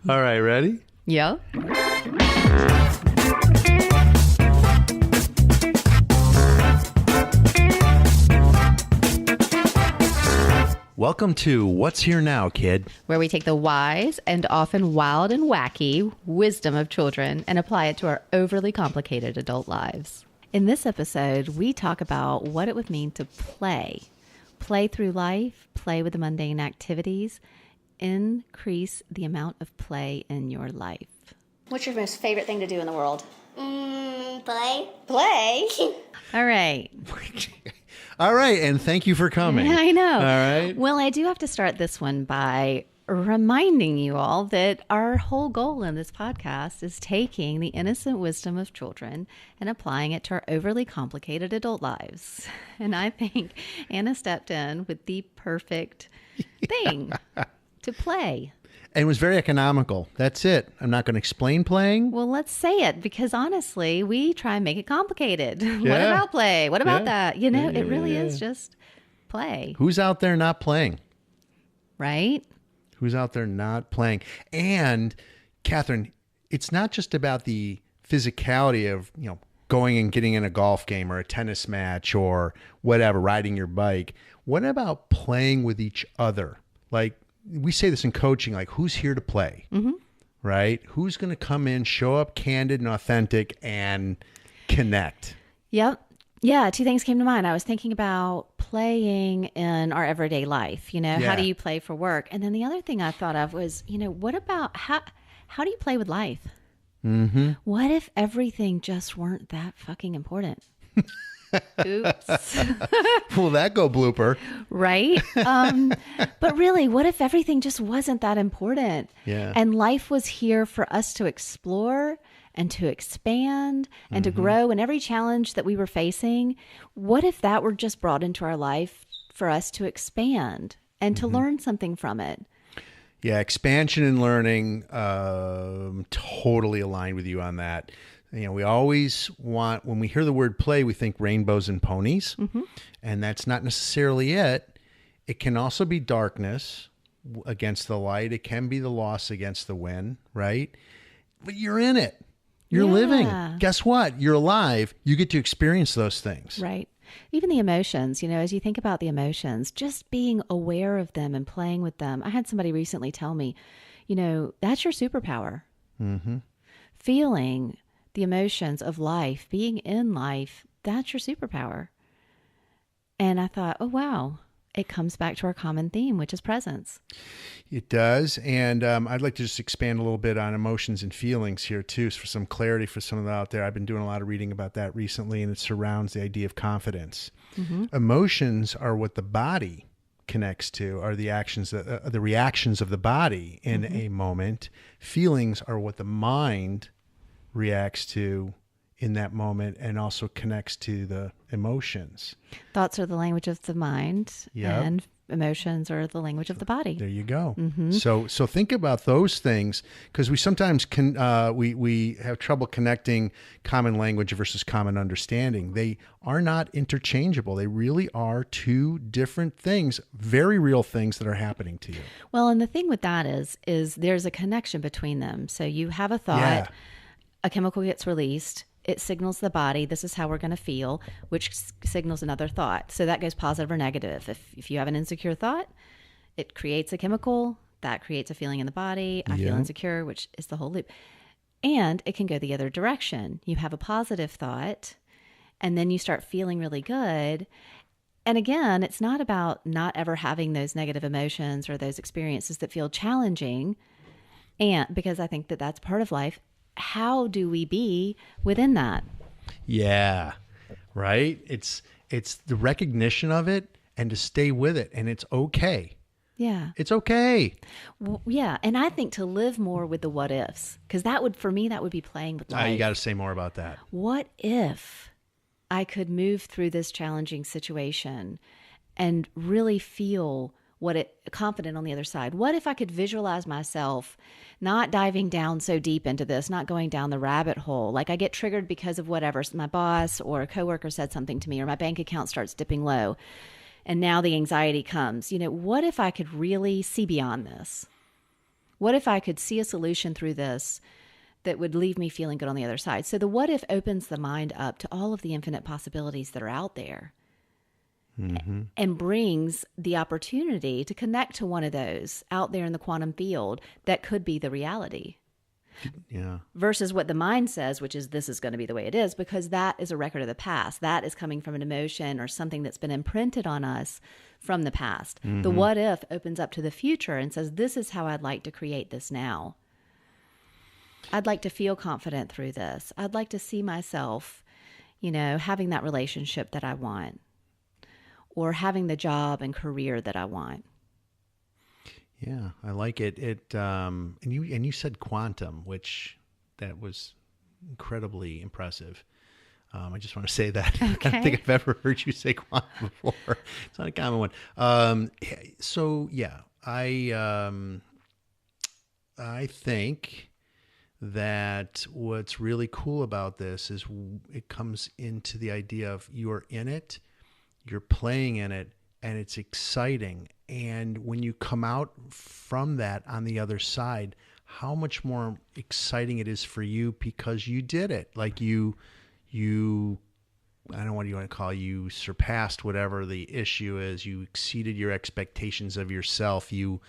All right, ready? Yeah. Welcome to What's Here Now, Kid? Where we take the wise and often wild and wacky wisdom of children and apply it to our overly complicated adult lives. In this episode, we talk about what it would mean to play. Play through life, play with the mundane activities, increase the amount of play in your life. What's your most favorite thing to do in the world? Play. Play? All right. All right, and thank you for coming. I know. All right. Well, I do have to start this one by reminding you all that our whole goal in this podcast is taking the innocent wisdom of children and applying it to our overly complicated adult lives. And I think Anna stepped in with the perfect thing to play. And it was very economical. That's it. I'm not going to explain playing. Well, let's say it, because honestly, we try and make it complicated. What Yeah. about play? What about that? You know, Yeah, it really yeah. is just play, Who's out there not playing? right? Who's out there not playing? And, Catherine, it's not just about the physicality of, going and getting in a golf game or a tennis match or whatever, riding your bike. What about playing with each other? Like, we say this in coaching, like, who's here to play? Mm-hmm. Right? Who's going to come in, show up candid and authentic and connect? Yep. Yeah, two things came to mind. I was thinking about playing in our everyday life. Yeah. How do you play for work? And then the other thing I thought of was, what about how do you play with life? Mm-hmm. What if everything just weren't that fucking important? Oops. Will that go blooper? Right? But really, what if everything just wasn't that important? Yeah. And life was here for us to explore and to expand and to grow. And every challenge that we were facing, what if that were just brought into our life for us to expand and to learn something from it? Yeah, expansion and learning, totally aligned with you on that. We always want, when we hear the word play, we think rainbows and ponies, and that's not necessarily it. It can also be darkness against the light. It can be the loss against the win, right? But you're in it. You're living. Guess what? You're alive. You get to experience those things. Right. Even the emotions, as you think about the emotions, just being aware of them and playing with them. I had somebody recently tell me, that's your superpower. Mm-hmm. Feeling the emotions of life, being in life, that's your superpower. And I thought, oh, wow, it comes back to our common theme, which is presence. It does. And I'd like to just expand a little bit on emotions and feelings here, too, for some clarity for some of out there. I've been doing a lot of reading about that recently, and it surrounds the idea of confidence. Mm-hmm. Emotions are what the body connects to, are the actions, the reactions of the body in a moment. Feelings are what the mind reacts to in that moment and also connects to the emotions. Thoughts are the language of the mind, Yep. and emotions are the language of the body. There you go. So think about those things, because we sometimes we have trouble connecting common language versus common understanding. They are not interchangeable. They really are two different things, very real things that are happening to you. Well, and the thing with that is there's a connection between them. So you have a thought, Yeah. a chemical gets released, it signals the body, this is how we're going to feel, which signals another thought. So that goes positive or negative. If you have an insecure thought, it creates a chemical, that creates a feeling in the body. I feel insecure, which is the whole loop. And it can go the other direction. You have a positive thought, and then you start feeling really good. And again, it's not about not ever having those negative emotions or those experiences that feel challenging. And because I think that that's part of life. How do we be within that? Yeah, right. It's the recognition of it and to stay with it, and it's okay. Yeah. It's okay. Well, yeah. And I think to live more with the what ifs, because for me, that would be playing with life. You got to say more about that. What if I could move through this challenging situation and really feel confident on the other side? What if I could visualize myself not diving down so deep into this, not going down the rabbit hole? Like I get triggered because of whatever, my boss or a coworker said something to me, or my bank account starts dipping low. And now the anxiety comes. What if I could really see beyond this? What if I could see a solution through this that would leave me feeling good on the other side? So the what if opens the mind up to all of the infinite possibilities that are out there, and brings the opportunity to connect to one of those out there in the quantum field that could be the reality. Yeah. Versus what the mind says, which is this is going to be the way it is, because that is a record of the past. That is coming from an emotion or something that's been imprinted on us from the past. The what if opens up to the future and says, this is how I'd like to create this now. I'd like to feel confident through this. I'd like to see myself, having that relationship that I want, or having the job and career that I want. Yeah, I like it. And you said quantum, which that was incredibly impressive. I just want to say that. Okay. I don't think I've ever heard you say quantum before. It's not a common one. So yeah, I think that what's really cool about this is it comes into the idea of you're in it, you're playing in it, and it's exciting. And when you come out from that on the other side, how much more exciting it is for you because you did it. Like you, I don't know what you want to call it, you surpassed whatever the issue is. You exceeded your expectations of yourself. You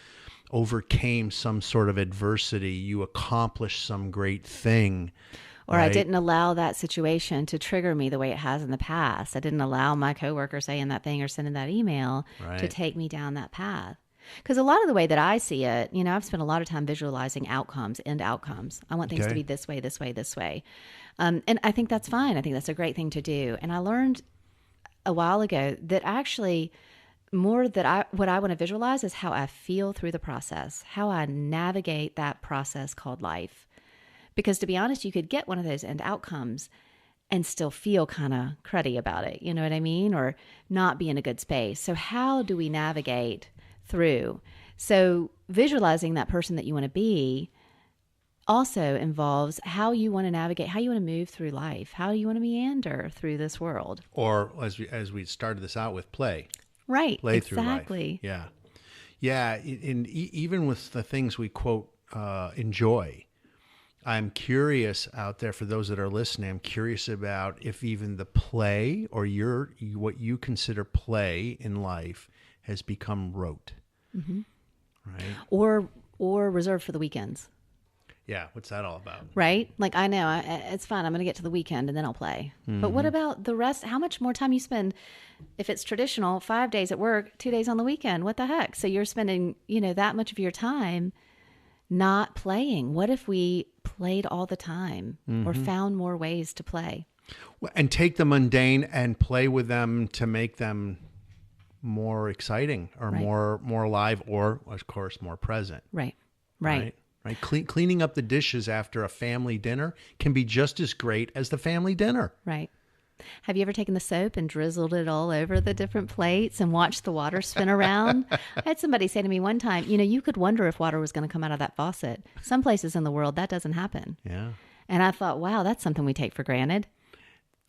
overcame some sort of adversity. You accomplished some great thing. Or right? I didn't allow that situation to trigger me the way it has in the past. I didn't allow my coworker saying that thing or sending that email to take me down that path. Because a lot of the way that I see it, I've spent a lot of time visualizing outcomes, end outcomes. I want things to be this way, this way, this way. And I think that's fine. I think that's a great thing to do. And I learned a while ago that actually what I want to visualize is how I feel through the process, how I navigate that process called life. Because to be honest, you could get one of those end outcomes and still feel kind of cruddy about it. You know what I mean? Or not be in a good space. So how do we navigate through? So visualizing that person that you want to be also involves how you want to navigate, how you want to move through life, how you want to meander through this world. Or as we started this out with play. Right. Play Exactly. through life. Yeah. And even with the things we quote, enjoy, I'm curious out there for those that are listening. I'm curious about if even the play or what you consider play in life has become rote, right? Or reserved for the weekends. Yeah, what's that all about? Right? Like I know it's fine. I'm going to get to the weekend and then I'll play. But what about the rest? How much more time you spend? If it's traditional, 5 days at work, 2 days on the weekend. What the heck? So you're spending that much of your time not playing. What if we played all the time or found more ways to play? And take the mundane and play with them to make them more exciting or more alive or, of course, more present. Right. Cleaning up the dishes after a family dinner can be just as great as the family dinner. Right. Have you ever taken the soap and drizzled it all over the different plates and watched the water spin around? I had somebody say to me one time, you could wonder if water was going to come out of that faucet. Some places in the world that doesn't happen. Yeah. And I thought, wow, that's something we take for granted.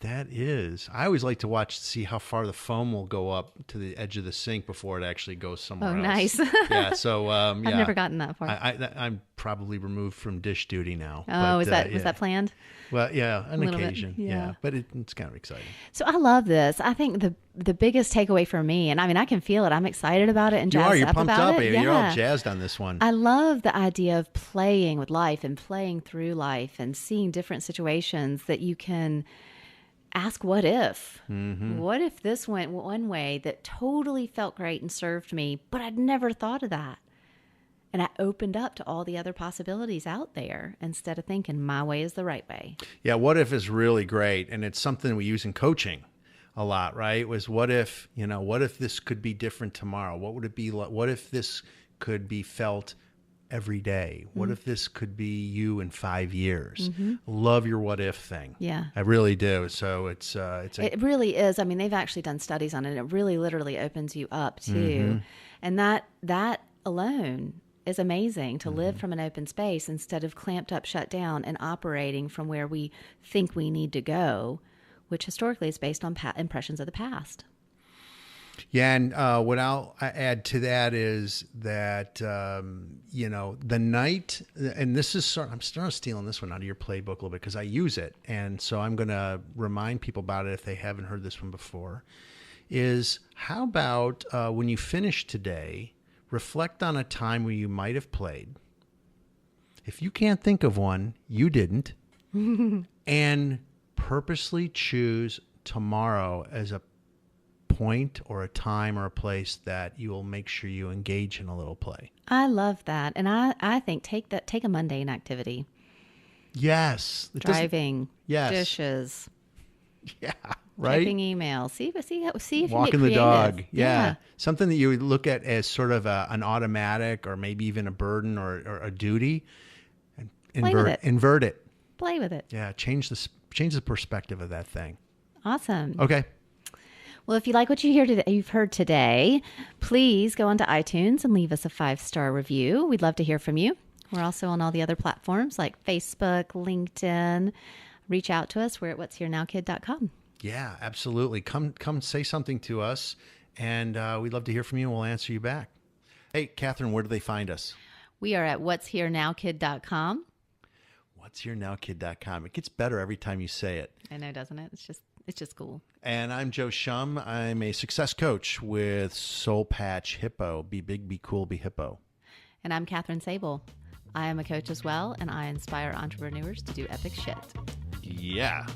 That is. I always like to see how far the foam will go up to the edge of the sink before it actually goes somewhere else. Oh, nice. Yeah. So I've never gotten that far. I'm probably removed from dish duty now. Oh, was that planned? Well, yeah, an occasion. Bit, yeah. But it's kind of exciting. So I love this. I think the biggest takeaway for me, and I mean, I can feel it. I'm excited about it and jazzed You're up pumped about up. it. You're all jazzed on this one. I love the idea of playing with life and playing through life and seeing different situations that you can ask what if. What if this went one way that totally felt great and served me, but I'd never thought of that. And I opened up to all the other possibilities out there instead of thinking my way is the right way. Yeah, what if is really great. And it's something we use in coaching a lot, right? It was what if this could be different tomorrow? What would it be like? What if this could be felt every day? What if this could be you in 5 years? Love your what if thing. Yeah. I really do. So it really is. I mean, they've actually done studies on it. It really literally opens you up too. And that alone is amazing, to live from an open space instead of clamped up, shut down, and operating from where we think we need to go, which historically is based on impressions of the past. Yeah, and what I'll add to that is that the night, and this is I'm sort of stealing this one out of your playbook a little bit because I use it, and so I'm going to remind people about it if they haven't heard this one before. Is how about when you finish today, reflect on a time where you might have played. If you can't think of one, you didn't, and purposely choose tomorrow as a point or a time or a place that you will make sure you engage in a little play. I love that. And I think take a mundane activity. Yes. Driving, yes. dishes. Yeah. Right. Typing emails. See if you walking get creative. The dog. Yeah. Something that you would look at as sort of an automatic or maybe even a burden or a duty. And invert it. Play with it. Yeah. Change the perspective of that thing. Awesome. Okay. Well, if you like what you've heard today, please go onto iTunes and leave us a 5-star review. We'd love to hear from you. We're also on all the other platforms like Facebook, LinkedIn. Reach out to us. We're at what'sherenowkid.com. Yeah, absolutely. Come say something to us, and we'd love to hear from you, and we'll answer you back. Hey, Catherine, where do they find us? We are at what'sherenowkid.com. What'sherenowkid.com. It gets better every time you say it. I know, doesn't it? It's just cool. And I'm Joe Shum. I'm a success coach with Soul Patch Hippo. Be big, be cool, be hippo. And I'm Catherine Sable. I am a coach as well, and I inspire entrepreneurs to do epic shit. Yeah.